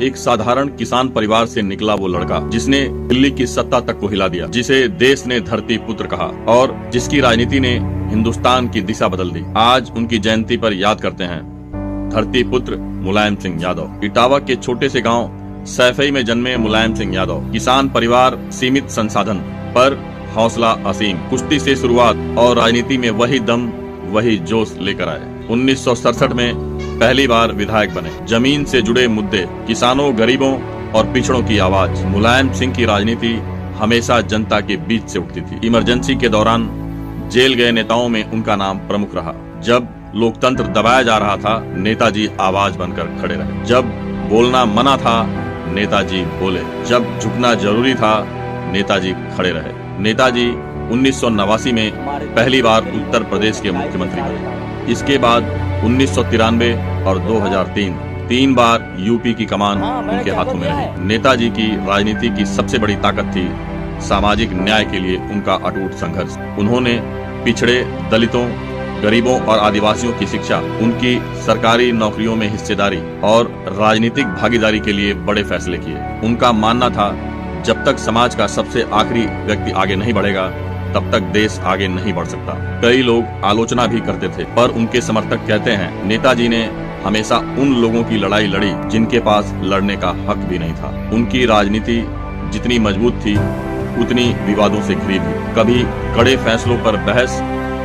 एक साधारण किसान परिवार से निकला वो लड़का जिसने दिल्ली की सत्ता तक को हिला दिया, जिसे देश ने धरती पुत्र कहा और जिसकी राजनीति ने हिंदुस्तान की दिशा बदल दी। आज उनकी जयंती पर याद करते हैं धरती पुत्र मुलायम सिंह यादव। इटावा के छोटे से गांव सैफई में जन्मे मुलायम सिंह यादव किसान परिवार, सीमित संसाधन पर हौसला असीम, कुश्ती से शुरुआत और राजनीति में वही दम वही जोश लेकर आए। 1967 में पहली बार विधायक बने। जमीन से जुड़े मुद्दे, किसानों, गरीबों और पिछड़ों की आवाज। मुलायम सिंह की राजनीति हमेशा जनता के बीच से उठती थी। इमरजेंसी के दौरान जेल गए नेताओं में उनका नाम प्रमुख रहा। जब लोकतंत्र दबाया जा रहा था, नेताजी आवाज बनकर खड़े रहे। जब बोलना मना था, नेताजी बोले। जब झुकना जरूरी था, नेताजी खड़े रहे। नेताजी 1989 में पहली बार उत्तर प्रदेश के मुख्यमंत्री बने। इसके बाद 1993 और 2003 तीन बार यूपी की कमान उनके हाथों में रही। नेताजी की राजनीति की सबसे बड़ी ताकत थी सामाजिक न्याय के लिए उनका अटूट संघर्ष। उन्होंने पिछड़े, दलितों, गरीबों और आदिवासियों की शिक्षा, उनकी सरकारी नौकरियों में हिस्सेदारी और राजनीतिक भागीदारी के लिए बड़े फैसले किए। उनका मानना था, जब तक समाज का सबसे आखिरी व्यक्ति आगे नहीं बढ़ेगा, तब तक देश आगे नहीं बढ़ सकता। कई लोग आलोचना भी करते थे, पर उनके समर्थक कहते हैं, नेताजी ने हमेशा उन लोगों की लड़ाई लड़ी जिनके पास लड़ने का हक भी नहीं था। उनकी राजनीति जितनी मजबूत थी, उतनी विवादों से घिरी भी। कभी कड़े फैसलों पर बहस,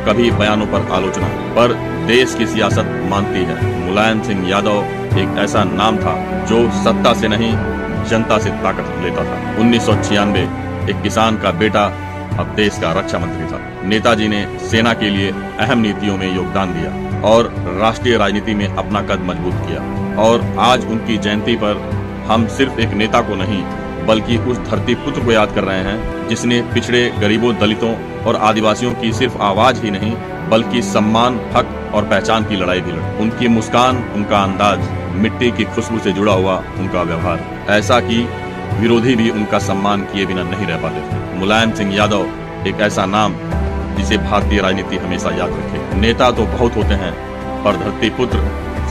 कभी बयानों पर आलोचना, पर देश की सियासत मानती है। मुलायम सिंह यादव एक ऐसा नाम था जो सत्ता से नहीं, जनता से ताकत लेता था। 1996 एक किसान का बेटा अब देश का रक्षा मंत्री था। नेताजी ने सेना के लिए अहम नीतियों में योगदान दिया और राष्ट्रीय राजनीति में अपना कद मजबूत किया। और आज उनकी जयंती पर हम सिर्फ एक नेता को नहीं, बल्कि उस धरती पुत्र को याद कर रहे हैं जिसने पिछड़े, गरीबों, दलितों और आदिवासियों की सिर्फ आवाज ही नहीं, बल्कि सम्मान, हक और पहचान की लड़ाई भी लड़ी। उनकी मुस्कान, उनका अंदाज, मिट्टी की खुशबू से जुड़ा हुआ उनका व्यवहार, ऐसा कि विरोधी भी उनका सम्मान किए बिना नहीं रह पाते थे। मुलायम सिंह यादव एक ऐसा नाम जिसे भारतीय राजनीति हमेशा याद रखे। नेता तो बहुत होते हैं, पर धरती पुत्र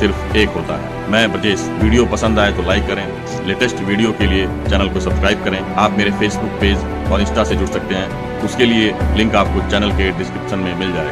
सिर्फ एक होता है। मैं ब्रजेश। वीडियो पसंद आए तो लाइक करें। लेटेस्ट वीडियो के लिए चैनल को सब्सक्राइब करें। आप मेरे फेसबुक पेज और इंस्टा से जुड़ सकते हैं, उसके लिए लिंक आपको चैनल के डिस्क्रिप्शन में मिल जाएगा।